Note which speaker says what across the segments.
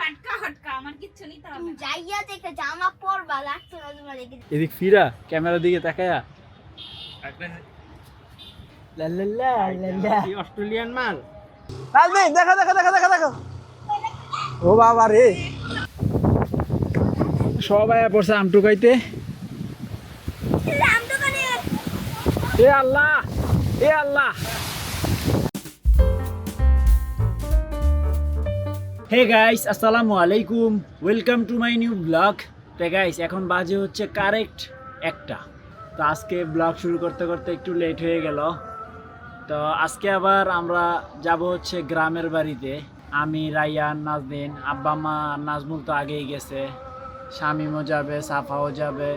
Speaker 1: ফাটকা হটকা আমার কিচ্ছু নিতে হবে না।
Speaker 2: যাইয়া দেখে জামা পরবা লাগতো না তোমার দেখে।
Speaker 3: এদিক ফিরা ক্যামেরার দিকে তাকায়া লা লা লা লা লা
Speaker 4: অস্ট্রেলিয়ান মাল।
Speaker 3: রাজনীত দেখো দেখো দেখো দেখো দেখো ও বাবা রে সবাই পড়ছে আমটু খাইতে
Speaker 2: রাম দোকানে
Speaker 3: এ আল্লাহ এ আল্লাহ হে গাইস আসসালামু আলাইকুম welcome to my new blog. তো গাইস এখন বাজে হচ্ছে কারেক্ট 1টা। তো আজকে ব্লগ শুরু করতে করতে একটু লেট হয়ে গেল। তো আজকে আবার আমরা যাব হচ্ছে গ্রামের বাড়িতে। আমি, রায়ান, নাজনীন, আব্বা মা, নাজমুল তো আগেই গেছে, শামিমও যাবে, সাফাও যাবে,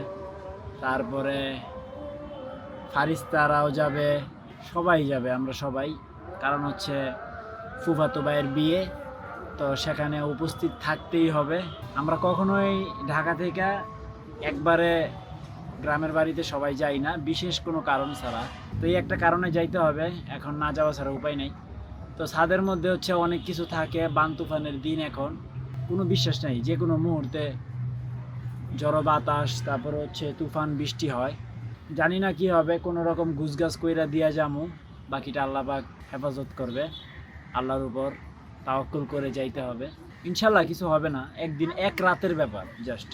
Speaker 3: তারপরে ফারিস্তারাও যাবে, সবাই যাবে, আমরা সবাই। কারণ হচ্ছে ফুফাতো ভাইয়ের বিয়ে, তো সেখানে উপস্থিত থাকতেই হবে। আমরা কখনোই ঢাকা থেকে একবারে গ্রামের বাড়িতে সবাই যাই না, বিশেষ কোনো কারণ ছাড়া। তো এই একটা কারণে যাইতে হবে, এখন না যাওয়া ছাড়া উপায় নেই। তো ছাদের মধ্যে হচ্ছে অনেক কিছু থাকে, বান তুফানের দিন, এখন কোনো বিশ্বাস নেই, যে কোনো মুহূর্তে ঝড়ো বাতাস, তারপর হচ্ছে তুফান বৃষ্টি হয়। জানি না কি হবে, কোনো রকম গুছগাছ কইরা দিয়া যামু, বাকিটা আল্লাহ পাক হেফাজত করবে। আল্লাহর উপর তাওয়াক্কুল করে যাইতে হবে, ইনশাল্লাহ কিছু হবে না। একদিন এক রাতের ব্যাপার জাস্ট।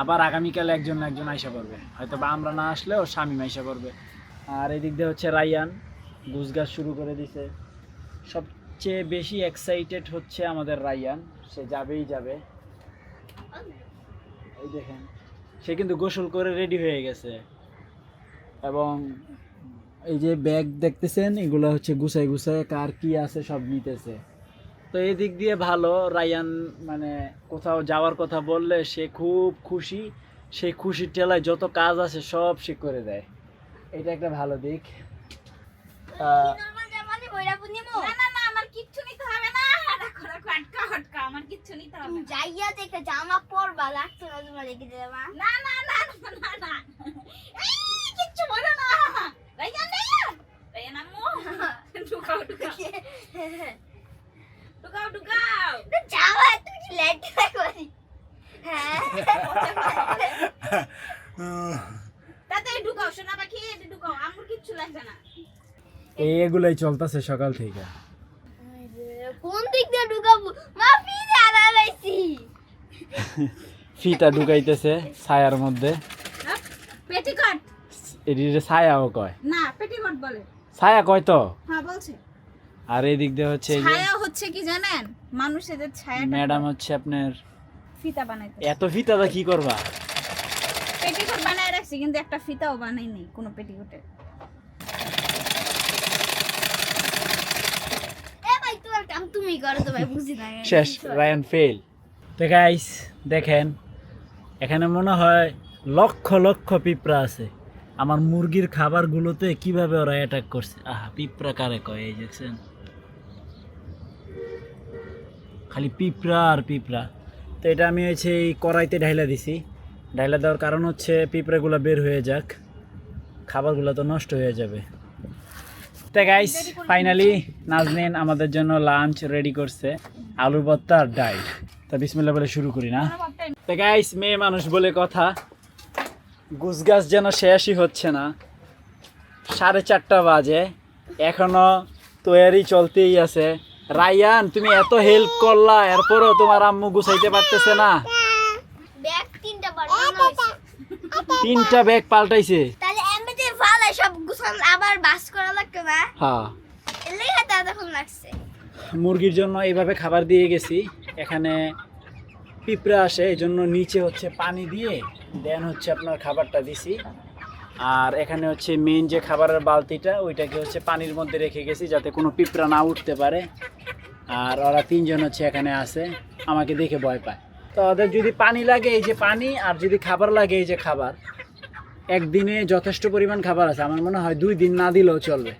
Speaker 3: আবার আগামীকাল একজন আইসা পড়বে, হয়তো বা আমরা না আসলেও শামিম আইসা পড়বে। আর এদিক দিয়ে হচ্ছে রায়ান গুছগাছ শুরু করে দিছে। সবচেয়ে বেশি এক্সাইটেড হচ্ছে আমাদের রায়ান, সে যাবেই যাবে। এই দেখেন, সে কিন্তু গোসল করে রেডি হয়ে গেছে, এবং এই যে ব্যাগ দেখতেছেন, এগুলো হচ্ছে গুছাই গুছাই কার কি আছে সব নিতেছে। তো এই দিক দিয়ে ভালো, রায়ান মানে কোথাও যাওয়ার কথা বললে সে খুব খুশি, সেই খুশির ঠেলায় যত কাজ আছে সব সে করে দেয়, এটা একটা ভালো দিক।
Speaker 2: নরমাল জামা নি বইরা পুনিমো
Speaker 1: না না না আমার কিচ্ছু নিতে হবে না। রাখো রাখো ফাটকা হটকা আমার কিচ্ছু নিতে হবে না।
Speaker 2: যাইয়া দেখে জামা পরবা লাগতো না তোমার দেখে জামা।
Speaker 1: না না না না না এই কিচ্ছু বলো না। রায়ান রায়ান রায়ান আম্মু ঢুকাও ঢুকাও ঢুকাও ঢুকাও।
Speaker 2: জামা তুমি লেট করি। হ্যাঁ
Speaker 1: তাতে ঢুকাও সোনা পাখি, ঢুকাও, আমার কিচ্ছু লাগবে না।
Speaker 3: এগুলাই চলতেছে সকাল থেকে।
Speaker 2: কোন দিক দিয়ে ঢুকাবো? মা ফিরে আড়াইছি।
Speaker 3: ফিতা ঢুকাইতেছে ছায়ার মধ্যে,
Speaker 1: পেটিকট
Speaker 3: এদিকে ছায়াও কয়,
Speaker 1: না পেটিকট বলে।
Speaker 3: ছায়া কয় তো।
Speaker 1: হ্যাঁ বলছে।
Speaker 3: আর এই দিক দিয়ে হচ্ছে এই যে
Speaker 1: ছায়া হচ্ছে কি জানেন, মানুষের যে ছায়া
Speaker 3: ম্যাডাম হচ্ছে আপনার
Speaker 1: ফিতা বানাইতে।
Speaker 3: এত ফিতাটা কি করবা?
Speaker 1: পেটিকোট বানায় রাখছি, কিন্তু একটা ফিতাও বানাই নেই কোনো পেটিকোটে।
Speaker 2: এ ভাই তোমার কাম তুমি করো তো ভাই, বুঝি না।
Speaker 3: শেষ, রায়ান ফেল। তো গাইস দেখেন, এখানে মনে হয় লক্ষ লক্ষ পিঁপড়া আছে। আমার মুরগির খাবারগুলোতে কিভাবে ওরা অ্যাটাক করছে। আহা, পিঁপড়া কারে কয়, এই দেখছেন, খালি পিঁপড়া আর পিঁপড়া। তো এটা আমি হচ্ছে এই কড়াইতে ঢাইলা দিছি। ঢাইলা দেওয়ার কারণ হচ্ছে পিঁপড়াগুলো বের হয়ে যাক, খাবারগুলো তো নষ্ট হয়ে যাবে। তো গাইস ফাইনালি নাজনীন আমাদের জন্য লাঞ্চ রেডি করছে, আলুর ভর্তা আর ডাল। তা বিসমিল্লাহ বলে শুরু করি না। তো গাইস মেয়ে মানুষ বলে কথা, গুছগাছ যেন শেষই হচ্ছে না। 4:30 বাজে, এখনো তৈরি চলতেই আছে। রায়ান তুমি এত হেল্প করলা, এরপরও তোমার আম্মু গুছাইতে পারতেছে না।
Speaker 2: ব্যাগ তিনটা বানানো হইছে।
Speaker 3: 3টা ব্যাগ পাল্টাইছে।
Speaker 2: তাহলে এমনিতে ভালো সব গুছান আবার বাস করা লাগতো না।
Speaker 3: হ্যাঁ,
Speaker 2: এর লেগে তা তখন লাগছে।
Speaker 3: মুরগির জন্য এইভাবে খাবার দিয়ে গেছি। এখানে পিঁপড়া আসে, এই জন্য নিচে হচ্ছে পানি দিয়ে দেন হচ্ছে আপনার খাবারটা দিছি। আর এখানে হচ্ছে মেইন যে খাবারের বালতিটা, ওইটাকে হচ্ছে পানির মধ্যে রেখে গেছি যাতে কোনো পিঁপড়া না উঠতে পারে। আর ওরা 3জন হচ্ছে এখানে আছে, আমাকে দেখে ভয় পায়। তো ওদের যদি পানি লাগে এই যে পানি, আর যদি খাবার লাগে এই যে খাবার, একদিনে যথেষ্ট পরিমাণ খাবার আছে। আমার মনে হয় 2 দিন না দিলেও চলবে।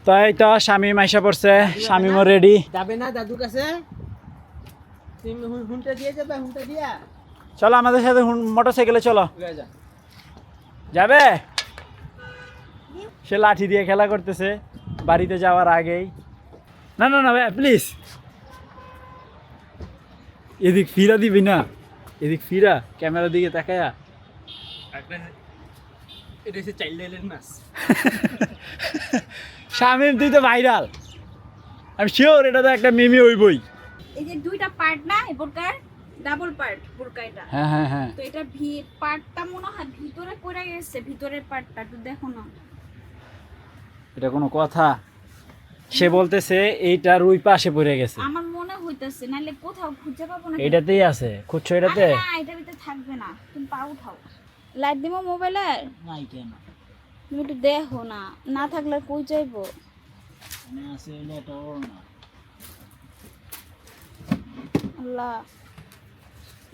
Speaker 3: তো এই তো শামিম আইসা পড়ছে, শামিমও রেডি।
Speaker 4: যাবে না দাদুর কাছে? তুমি হুনটা দিয়ে যাবে, হুনটা দিয়া
Speaker 3: চলো আমাদের সাথে মোটরসাইকেলে চলো।
Speaker 4: যা।
Speaker 3: যাবে? সে লাঠি দিয়ে খেলা করতেছে বাড়িতে যাওয়ার আগেই। না না না ভাই প্লিজ, এদিক ফিরা দিবি না, এদিক ফিরা ক্যামেরার দিকে তাকায়া।
Speaker 4: এটা হচ্ছে চাইল্ড লাইনের মাছ।
Speaker 3: শামিম তুই তো ভাইরাল, আমি শিওর এটা তো একটা মিমি হইবই।
Speaker 1: এই যে দুইটা পার্ট না এই বোরকার, ডাবল পার্ট বোরকা এটা।
Speaker 3: হ্যাঁ হ্যাঁ হ্যাঁ,
Speaker 1: তো এটা পার্টটা মনে হয় ভিতরে পড়ে গেছে, ভিতরের পার্টটা একটু দেখো না।
Speaker 3: এটা কোনো কথা? সে বলতেছে এইটার ওই পাশে পড়ে গেছে।
Speaker 1: আমার মনে হইতাছে নালে কোথাও খুঁজে পাবো না।
Speaker 3: এটাতেই আছে, খুঁজছো এটাতে?
Speaker 1: আরে না, এটার ভিতরে থাকবে না, তুমি পা উঠাও। লাইট দিমো মোবাইলে,
Speaker 3: নাই কেন?
Speaker 1: তুমি একটু দেখো না, না থাকলে আর কই যাইবো?
Speaker 3: না আছে এটা ওর না।
Speaker 1: আল্লাহ,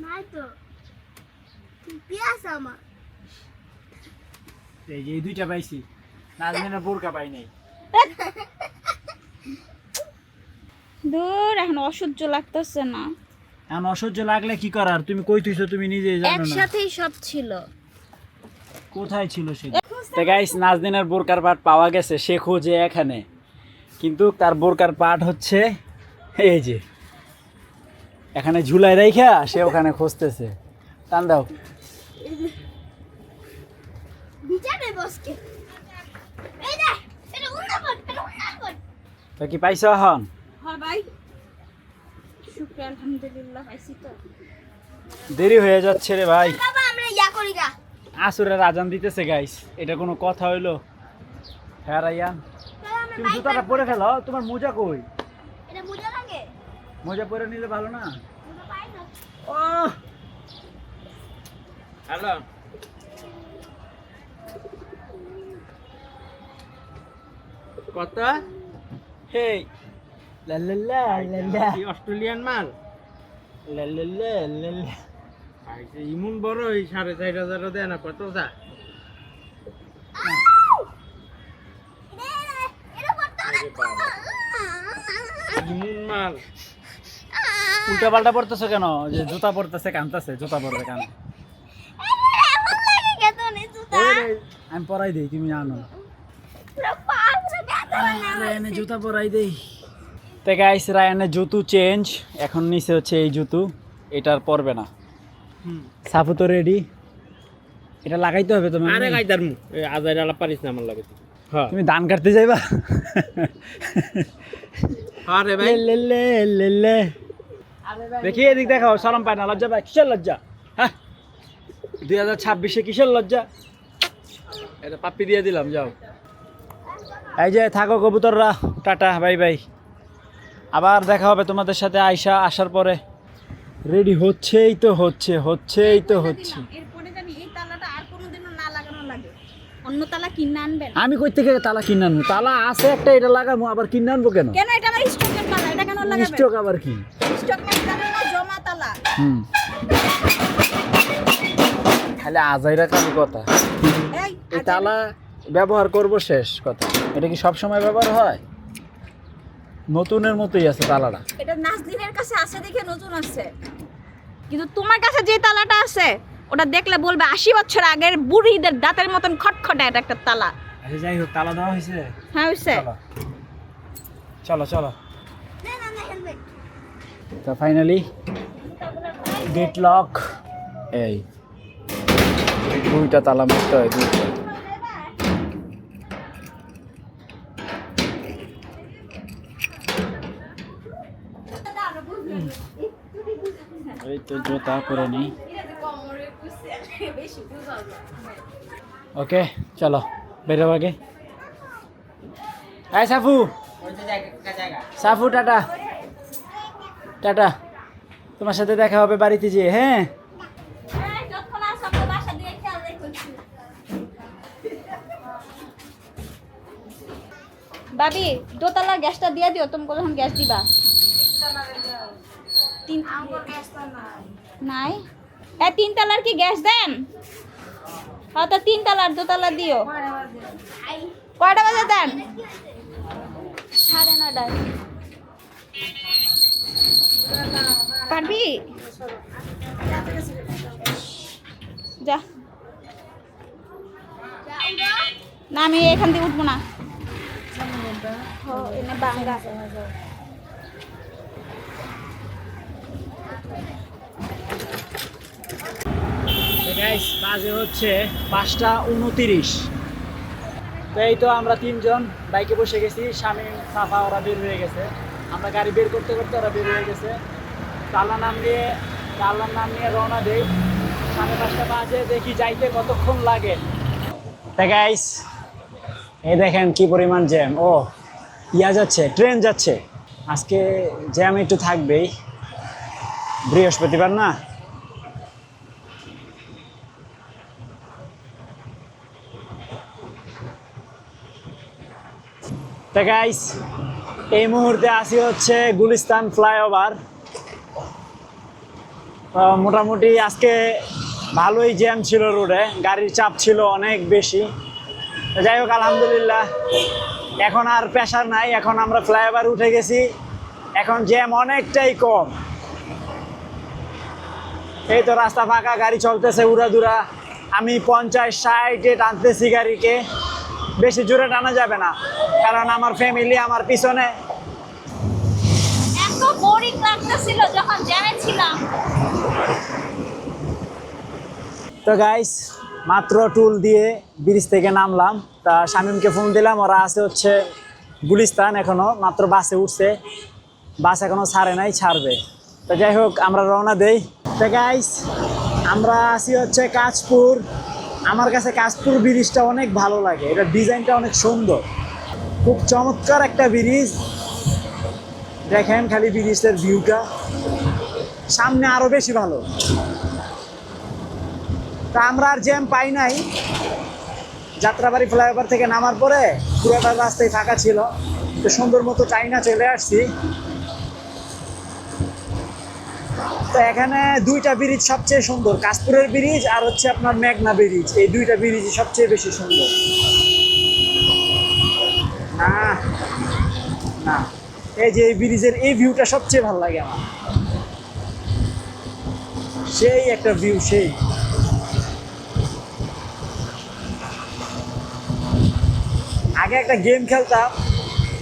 Speaker 2: নাই তো পিয়াস আমার
Speaker 3: এই যে এই দুইটা পাইছি, নাজমিনের বোরকা পাই নাই।
Speaker 1: দূর, এখন অসহ্য লাগতেছে না।
Speaker 3: এখন অসহ্য লাগলে কি করার? তুমি কই তুইছো তুমি নিজেই জানো না।
Speaker 1: একসাথেই সব ছিল।
Speaker 3: কোথায় ছিল সেটা? তো গাইস, নাজদিনের বোরকার পার্ট পাওয়া গেছে, সে খোঁজে এখানে, কিন্তু তার বোরকার পার্ট হচ্ছে এই যে এখানে ঝুলাই রাইখা সে ওখানে খুঁজতেছে। টান দাও।
Speaker 2: বিচারে বসকে এই দেখ, এটা উন্না পড়, এটা উন্না পড়।
Speaker 3: তো কি পাইছো এখন?
Speaker 1: হ্যাঁ ভাই, শুক্র আলহামদুলিল্লাহ পাইছি তো।
Speaker 3: দেরি হয়ে যাচ্ছে রে ভাই,
Speaker 2: বাবা আমরা ইয়া করি গা।
Speaker 3: আসরের আজান দিতেছে গাইস, এটা কোনো কথা হইলো? হ্যাঁ রাইয়ান,
Speaker 2: তাহলে আমরা
Speaker 3: তুমি জুতাটা পরে ফেলো, তোমার মোজা কই?
Speaker 2: এটা বুঝা লাগে,
Speaker 3: মোজা পরে নিলে ভালো না?
Speaker 2: বুঝা পাই না।
Speaker 3: ও হ্যালো,
Speaker 4: কত?
Speaker 3: হে লা লা লা লা লা
Speaker 4: কি অস্ট্রেলিয়ান মাল?
Speaker 3: লা লা লা লা লা।
Speaker 4: আইছে ইমন বড়, এই 4,500 দেয় না কত যা?
Speaker 2: এটা করতে হবে।
Speaker 4: ইমন মাল।
Speaker 3: উল্টা পাল্টা পড়তেছো কেন? যে জুতা পড়তেছে কানতেছে, জুতা পড়তে কান।
Speaker 2: এমন লাগে কেন নে জুতা?
Speaker 3: আমি পরাই দেই, তুমি জানো।
Speaker 2: পুরো পা পুরো ব্যথা বানায়।
Speaker 3: রায়ানে জুতা পরাই দেই। তো গাইস, রায়ানের জুতো চেঞ্জ, এখন নিচে হচ্ছে এই জুতো, এটার পরবে না। সাফু তো রেডি, এটা লাগাইতে হবে তোমার।
Speaker 4: আরে গাইদার মু এই আজাইর আলা পারিস না আমার লাগে। হ্যাঁ
Speaker 3: তুমি ধান কাটতে যাইবা?
Speaker 4: আরে ভাই
Speaker 3: লে লে লে লে। দেখি এদিক দেখাও, শরম পায় না, লজ্জা পায়? কিসের লজ্জা? হ্যাঁ, 2026-এ কিসের লজ্জা? এটা পাপ্পি দিয়ে দিলাম, যাও। এই যে থাকো কবুতররা, টাটা বাই বাই। আবার দেখা হবে তোমাদের সাথে আসার পরে। রেডি হচ্ছেই তো হচ্ছে, হচ্ছেই তো হচ্ছে।
Speaker 1: এরপরে জানি এই তালাটা আর কোনোদিনও না লাগানো লাগে, অন্য তালা কিনে আনবেন।
Speaker 3: আমি কই থেকে তালা কিনে আনবো? তালা আছে একটা, এটা লাগাবো, আবার কিনে আনবো কেন?
Speaker 1: কেন? এটা আমার স্টকের তালা, এটা কেন লাগাবেন?
Speaker 3: স্টক আবার কি?
Speaker 1: স্টক মানে না, জমা তালা।
Speaker 3: হুম, খালি আজাইরা খালি কথা।
Speaker 1: এই
Speaker 3: এই তালা ব্যবহার করব, শেষ কথা। এটা কি সব সময় ব্যবহার হয়? নতুনের মতোই আছে তালাটা।
Speaker 1: এটা নাজদিনের কাছে আছে দেখে নতুন আছে, কিন্তু তোমার কাছে যে তালাটা আছে ওটা দেখলে বলবে 80 বছর আগের বুড়িদের দাঁতের মতন খটখটে এটা একটা তালা।
Speaker 3: আচ্ছা যাই হোক, তালা দেওয়া হয়েছে।
Speaker 1: হ্যাঁ হইছে।
Speaker 3: চলো চলো।
Speaker 2: না না না হেলমেট।
Speaker 3: তো ফাইনালি গেট লক। এই দুইটা তালা মারতে হয়, দুইটা। এই তো জুতা পরে নেই। ওকে চলো, বেরো আগে। এই সাফু, সাফু টাটা টাটা, তোমার সাথে দেখা হবে বাড়িতে যেয়ে। হ্যাঁ
Speaker 1: বাবি, দোতলা গ্যাসটা দিয়ে দিও, তুমি কখন গ্যাস দিবা? নাই, হ্যাঁ 3 তলার কি গ্যাস দেন? হ্যাঁ তো 3 তলার দোতলা দিও। কয়টা বাজে দেন? 9:30। পারবি? যা না, আমি এখান থেকে উঠবো না। এনে বাঙ্গা
Speaker 3: গাইস বাজে হচ্ছে 5:29। তো এই তো আমরা তিনজন বাইকে বসে গেছি, শামীম সাফা ওরা বের হয়ে গেছে, আমরা গাড়ি বের করতে করতে ওরা বের হয়ে গেছে। তো আল্লাহর নাম নিয়ে রওনা দেই। 5:30 বাজে, দেখি যাইতে কতক্ষণ লাগে। তা গাইস এই দেখেন কি পরিমাণ জ্যাম। ও যাচ্ছে, ট্রেন যাচ্ছে। আজকে জ্যাম একটু থাকবেই, বৃহস্পতিবার না। তা গাইস এই মুহূর্তে আসি হচ্ছে গুলিস্তান ফ্লাইওভার। মোটামুটি আজকে ভালোই জ্যাম ছিল রোডে, গাড়ির চাপ ছিল অনেক বেশি। যাই হোক আলহামদুলিল্লাহ এখন আর প্রেশার নাই, এখন আমরা ফ্লাইওভার উঠে গেছি, এখন জ্যাম অনেকটাই কম। এই তো রাস্তা ফাঁকা, গাড়ি চলতেছে উড়াদুরা। আমি 50-60-এ টানতেছি গাড়িকে, বেশি জোরে টানা যাবে না কারণ আমার ফ্যামিলি আমার পিছনে।
Speaker 1: এত বোরিং লাগতেছিল যখন জ্যামে ছিলাম।
Speaker 3: তো গাইস মাত্র টুল দিয়ে ব্রিজ থেকে নামলাম। তা শামীমকে ফোন দিলাম, ওরা আছে হচ্ছে গুলিস্তান, এখনো মাত্র বাসে উঠছে, বাস এখনো ছাড়ে নাই, ছাড়বে। তো যাই হোক আমরা রওনা দেই। তো গাইস আমরা আসি হচ্ছে কাঁচপুর। আমার কাছে কাঁচপুর ব্রিজটা অনেক ভালো লাগে, এটার ডিজাইনটা অনেক সুন্দর, খুব চমৎকার একটা ব্রিজ। দেখেন খালি ব্রিজের ভিউটা, সামনে আরো বেশি ভালো। তা আমরা আর জ্যাম পাই নাই, যাত্রাবাড়ি ফ্লাইওভার থেকে নামার পরে পুরোটা রাস্তায় ফাঁকা ছিল, তো সুন্দর মতো টাইনা চলে আসছি। তো এখানে দুইটা ব্রিজ সবচেয়ে সুন্দর, কাশপুরের ব্রিজ আর হচ্ছে আপনার মেঘনা ব্রিজ, এই দুইটা ব্রিজ সবচেয়ে বেশি সুন্দর। না না এই যে এই ব্রিজের এই ভিউটা সবচেয়ে ভালো লাগে আমার, সেই একটা ভিউ। সেই আগে একটা গেম খেলতাম,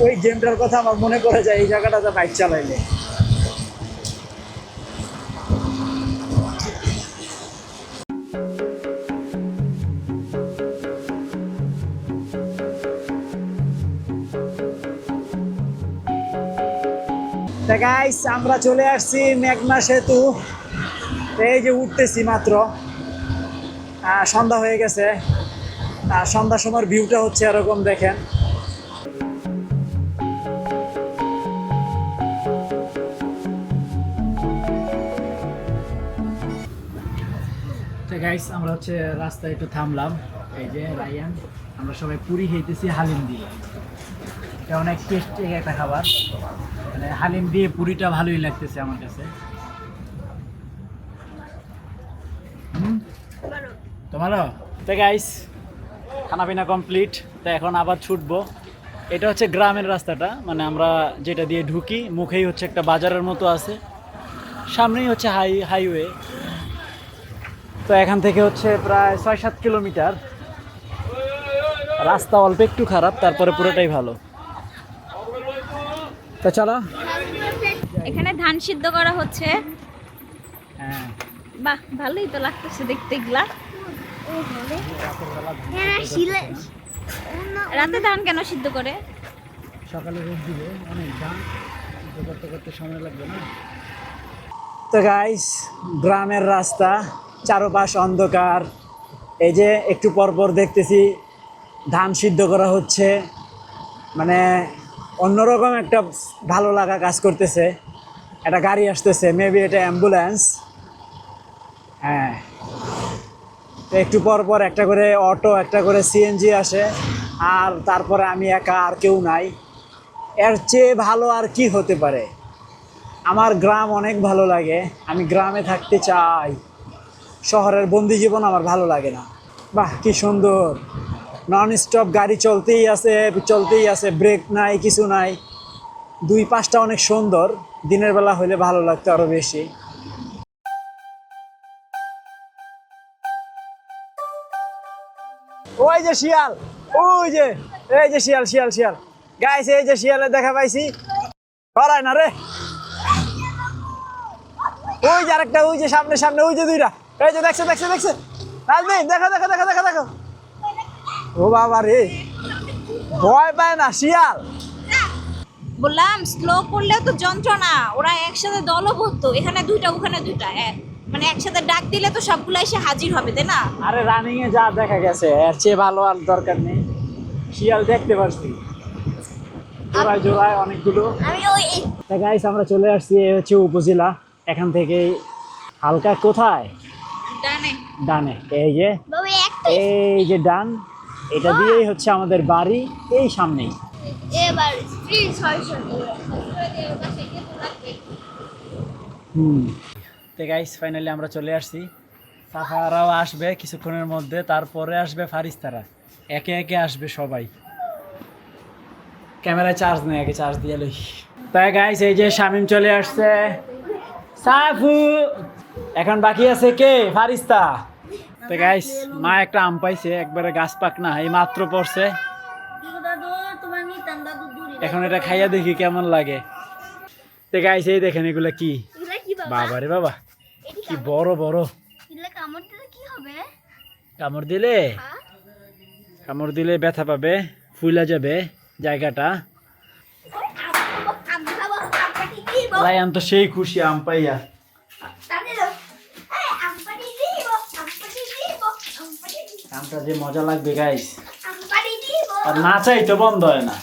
Speaker 3: ওই গেমটার কথা আমার মনে পড়ে যায় এই জায়গাটাতে বাইক চালাইলে। গাইস আমরা চলে আসছি মেঘনা সেতু, এই যে উঠতেছি মাত্র, সন্ধ্যা হয়ে গেছে। সন্ধ্যার সময় ভিউটা হচ্ছে এরকম, দেখেন। তো গাইস আমরা হচ্ছে রাস্তায় একটু থামলাম, এই যে রায়ান, আমরা সবাই পুরি খেতেছি হালিম দিয়ে। এটা অনেক টেস্টি একটা খাবার, মানে হালিম দিয়ে পুরিটা ভালোই লাগতেছে আমার কাছে। তোমারও? তো গাইস খানা পিনা কমপ্লিট, তো এখন আবার ছুটবো। এটা হচ্ছে গ্রামের রাস্তাটা, মানে আমরা যেটা দিয়ে ঢুকি মুখেই হচ্ছে একটা বাজারের মতো আছে, সামনেই হচ্ছে হাইওয়ে। তো এখান থেকে হচ্ছে প্রায় 6-7 কিলোমিটার, রাস্তা অল্প একটু খারাপ, তারপরে পুরোটাই ভালো। তো চলো।
Speaker 1: এখানে ধান সিদ্ধ করা হচ্ছে।
Speaker 3: হ্যাঁ
Speaker 1: বাহ, ভালোই তো লাগতেছে দেখতে এগুলা। রাতে ধান কেন সিদ্ধ করে?
Speaker 3: সকালে রোদ দিবে, অনেক ধান সিদ্ধ করতে করতে সময় লাগবে না। তো গাইস গ্রামের রাস্তা, চারপাশ অন্ধকার, এই যে একটু পর পর দেখতেছি ধান সিদ্ধ করা হচ্ছে, মানে অন্যরকম একটা ভালো লাগা কাজ করতেছে। একটা গাড়ি আসতেছে, মেবি এটা অ্যাম্বুলেন্স। হ্যাঁ, তো একটু পর পর একটা করে অটো, একটা করে সিএনজি আসে, আর তারপরে আমি একা, আর কেউ নাই। এর চেয়ে ভালো আর কি হতে পারে? আমার গ্রাম অনেক ভালো লাগে, আমি গ্রামে থাকতে চাই। শহরের বন্দি জীবন আমার ভালো লাগে না। বাহ কি সুন্দর, নন স্টপ গাড়ি চলতেই আছে, ব্রেক নাই, কিছু নাই। দুই পাশটা অনেক সুন্দর, দিনের বেলা হলে ভালো লাগতো আরো বেশি। ওই যে শিয়াল, ওই যে এই যে শিয়াল শিয়াল শিয়াল গাইস, এই যে শিয়ালে দেখা পাইছি, করায় না রে। ওই যে আরেকটা, ওই যে সামনে সামনে, ওই যে দুইটা, এই যে দেখছে দেখছে দেখছে,
Speaker 4: রাজনীত দেখো দেখো দেখো দেখো দেখো ও বাবা রে ভয় পায় না শিয়াল
Speaker 1: বললাম স্লো করলেও তো যন্ত্রণা, ওরা একসাথে দলবদ্ধ, এখানে দুইটা ওখানে দুইটা, মানে একসাথে ডাক দিলে তো সবগুলো এসে হাজির হবে, তাই না?
Speaker 3: আরে রানিং এ যা দেখা গেছে এর চেয়ে ভালো আর দরকার নেই। শিয়াল দেখতে পাচ্ছি জোড়ায় জোড়ায় অনেকগুলো।
Speaker 2: আমি ওই
Speaker 3: গাইস আমরা চলে আসছি, এই হচ্ছে উপজেলা। এখান থেকে হালকা কোথায়
Speaker 1: ডানে।
Speaker 3: ডানে, এই যে
Speaker 2: বাবা একটা
Speaker 3: এই যে ডান, এটা দিয়েই হচ্ছে আমাদের বাড়ি, এই সামনেই।
Speaker 2: এবার প্লিজ হয়
Speaker 3: তো গাইস ফাইনালি আমরা চলে আসছি। সাফারাও আসবে কিছুক্ষণের মধ্যে, তারপরে আসবে ফারিস্তারা, একে একে আসবে সবাই। ক্যামেরায় চার্জ নেই, আগে চার্জ দিয়ে লই। তাই গাইস এই যে শামিম চলে আসছে, সাফু এখন বাকি আছে কে? ফারিস্তা। তো গাইস মা একটা আম পাইছে, একবারে গাছ পাক না, এই মাত্র পড়ছে। এখন এটা খাইয়া দেখি কেমন লাগে। তো গাইস এই দেখেন এগুলা কি, বাবা রে বাবা কি বড় বড়।
Speaker 2: কামড় দিলে কি হবে?
Speaker 3: কামড় দিলে কামড় দিলে ব্যথা পাবে, ফুলা যাবে জায়গাটা। লায়ন তো সেই খুশি আম পাইয়া। আমটা যে মজা লাগবে গাইস, আর না চাই তো বন্ধ হয় না।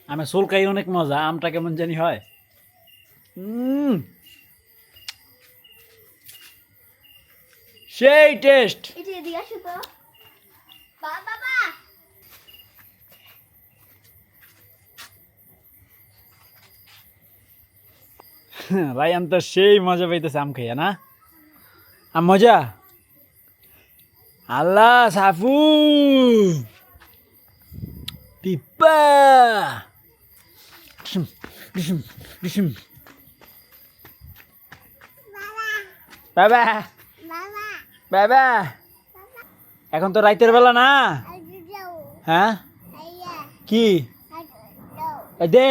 Speaker 3: আমি চুলকাই অনেক মজা, আমটা কেমন জানি হয়। সেই টেস্ট। রায়ান তো সেই মজা পাইতেছে আম খাইয়া না? আম মজা। আল্লাহ সাফু পিপা বাবা বাবা, এখন তো রাইতের বেলা না? হ্যাঁ কি দে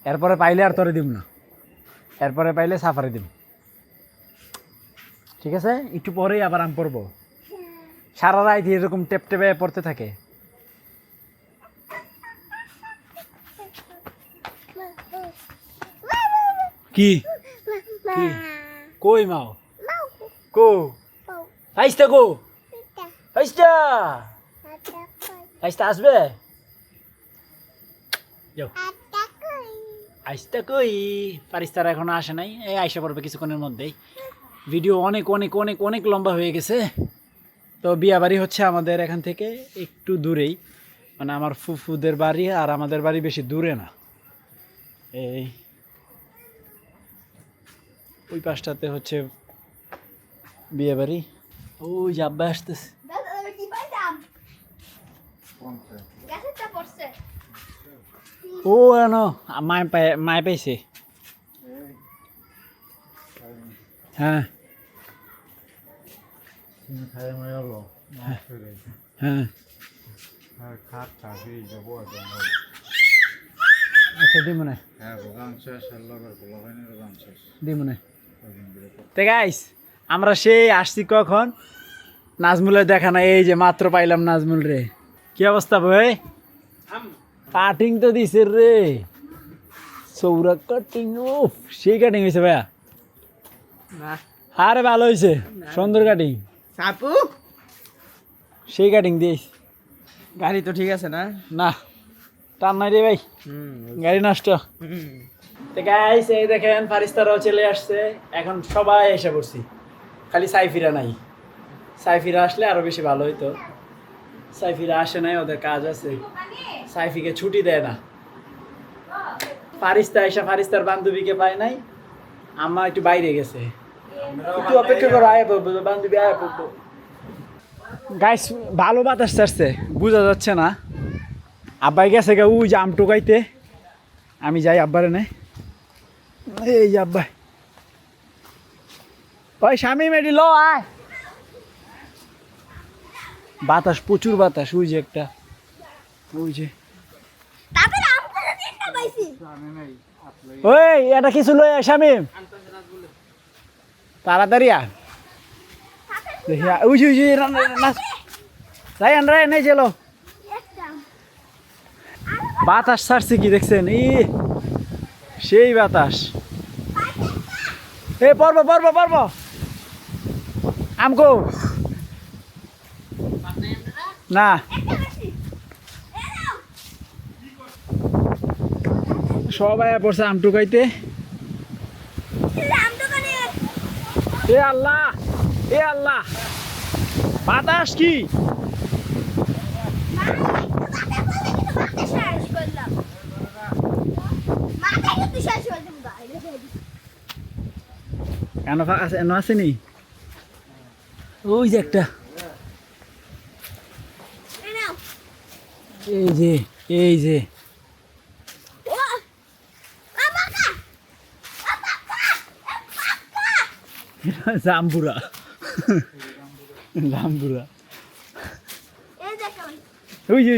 Speaker 3: এরপরে পাইলে আর তোরে দিব না, এরপরে পাইলে সাফারে দিব, ঠিক আছে? একটু পরেই আবার আম পড়বো, সারা রাত এরকম টেপ টেপে পড়তে থাকে। কি কি কই মাও কো আইস্তা কো আইস্তা আইস্তা আসবে যাও আইস্তা কই। ফারিস্তারা এখনো আসে নাই, এই আইসা পড়বে কিছুক্ষণের মধ্যেই। ভিডিও অনেক অনেক অনেক অনেক লম্বা হয়ে গেছে। তো বিয়া বাড়ি হচ্ছে আমাদের এখান থেকে একটু দূরেই, মানে আমার ফুফুদের বাড়ি আর আমাদের বাড়ি বেশি দূরে না। এই ওই পাশটাতে হচ্ছে বিয়ে বাড়ি। ওই যে আব্বা আসতেছে। ও এনো মায় পাইছে। হ্যাঁ হ্যাঁ আচ্ছা দি মনে দি মনে। তো গাইস আমরা সেই আসছি কখন, নাজমুলের দেখা না, এই যে মাত্র পাইলাম নাজমুল রে। কি অবস্থা ভাই? কাটিং তো দিছে রে, সৌরা কাটিং। উফ সেই কাটিং হয়েছে ভাইয়া। আরে ভালো হয়েছে, সুন্দর কাটিং।
Speaker 4: সাপু
Speaker 3: সেই কাটিং দিস।
Speaker 4: গাড়ি তো ঠিক আছে না?
Speaker 3: না টান নাই রে ভাই, গাড়ি নষ্ট। তো গাইস এই দেখেন ফারিস্তারাও চলে আসছে, এখন সবাই এসে পড়ছি, খালি সাইফিরা নাই। সাইফিরা আসলে আরো বেশি ভালো হইতো, সাইফিরা আসে নাই, ওদের কাজ আছে, সাইফিকে ছুটি দেয় না। ফারিস্তা এসে ফারিস্তার বান্ধবীকে পায় নাই, আম্মা একটু বাইরে গেছে, একটু অপেক্ষা করো, আয় পড়বো বান্ধবী, আয় পড়বো। গাইস ভালো বাতাস আসছে, বোঝা যাচ্ছে না। আব্বাই গেছে গা ওই যে আম টোকাইতে, আমি যাই আব্বারে নে। এই যে আব্বাই, ওই স্বামী মেডি লো আয়। বাতাস প্রচুর বাতাস, ওই যে একটা, ওই যে
Speaker 2: আইছি
Speaker 3: ওই এটা কিছু লই আয় শামিম তাড়াতাড়ি আয় দেখি উই উই উই নাচ রায়ান রায়ান এই চলো
Speaker 2: একটা
Speaker 3: বাতাস ছাড়ছে কি দেখছেন ই সেই বাতাস এ পড়বো পড়বো পড়বো আমকো না সবাই পড়ছে আম টুকাইতে
Speaker 2: রাম দোকানে
Speaker 3: এ আল্লাহ এ আল্লাহ বাতাস কি কেন আছে এনে আসেনি ওই যে একটা এই যে জাম্বুরা জাম্বুরা ওই যে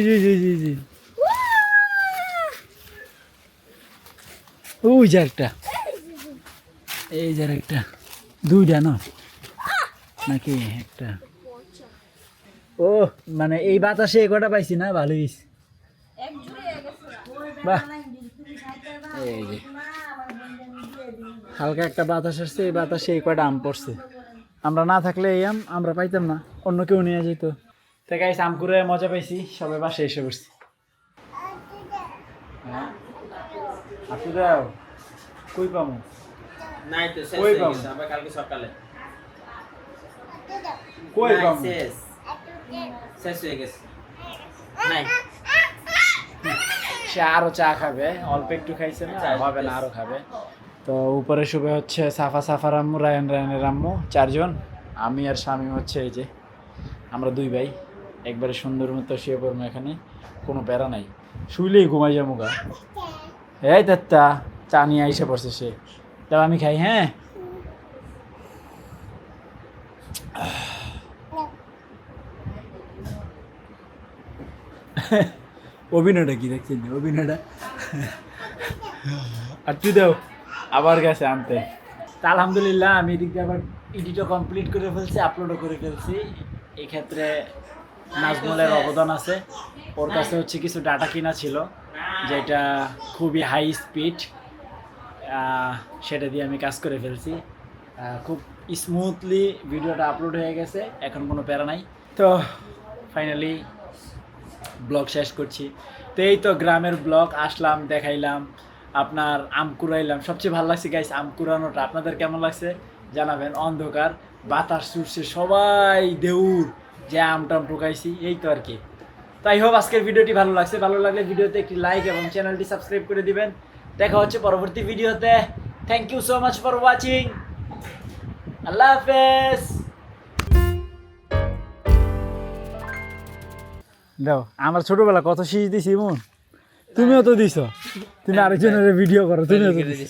Speaker 3: ওই যে একটা এই যে একটা দুইটা না নাকি একটা ও মানে এই বাতাসে কটা পাইছি না ভালোই বাহ এই যে হালকা একটা বাতাস আসছে এই বাতাসে এই কয়টা আম পড়ছে আমরা না থাকলে এই আম আমরা পাইতাম না অন্য কেউ নিয়ে যেত তো গাইস আম করে মজা পাইছি সবাই বাসে এসে বসছি আপনি দাও কই পামু
Speaker 5: নাই তো শেষ
Speaker 3: কই
Speaker 5: হয়ে
Speaker 3: পাবো?
Speaker 5: গেছে আবার কালকে সকালে
Speaker 3: কই
Speaker 5: নাই,
Speaker 3: পামু
Speaker 5: শেষ হয়ে গেছে নাই
Speaker 3: সে আরো চা খাবে অল্প একটু খাইছে না হবে না আরো খাবে তো উপরে শুবে হচ্ছে সাফার আম্মু রায়ানের আম্মু চারজন আমি আর স্বামী হচ্ছে এই যে আমরা দুই ভাই একবারে সুন্দর মতো শুয়ে পড়বো এখানে কোনো প্যারা নাই শুইলেই ঘুমাই যাবো গা এই দেত্তা চা নিয়ে এসে পড়ছে সে তাও আমি খাই হ্যাঁ অভিনয়টা কি দেখছেন অভিনয়টা আর তুই দাও আবার গেছে আনতে তা আলহামদুলিল্লাহ আমি এদিকে আবার এডিটও কমপ্লিট করে ফেলছি আপলোডও করে ফেলছি এই ক্ষেত্রে নাজমুলের অবদান আছে ওর কাছে হচ্ছে কিছু ডাটা কিনা ছিল যেটা খুবই হাই স্পিড সেটা দিয়ে আমি কাজ করে ফেলছি খুব স্মুথলি ভিডিওটা আপলোড হয়ে গেছে এখন কোনো প্যারা নাই তো ফাইনালি ব্লগ শেষ করছি তো এই তো গ্রামের ব্লগ আসলাম দেখাইলাম আপনার আম কুড়াইলাম সবচেয়ে ভালো লাগছে গাইস আম কুড়ানোটা আপনাদের কেমন লাগছে জানাবেন অন্ধকার বাতাস ছুটছে সবাই দেউর যে আমটাম ঢুকাইছি এই তো আর কি তাই হোক আজকের ভিডিওটি ভালো লাগছে ভালো লাগলে ভিডিওতে একটি লাইক এবং চ্যানেলটি সাবস্ক্রাইব করে দিবেন দেখা হচ্ছে পরবর্তী ভিডিওতে thank you so much for watching আল্লাহ হাফেজ দাও আমার ছোটবেলা কত শীষ দিছি মন তুমিও তো দিছো তুমি আরেকজনের ভিডিও করো তুমিও তো দিছো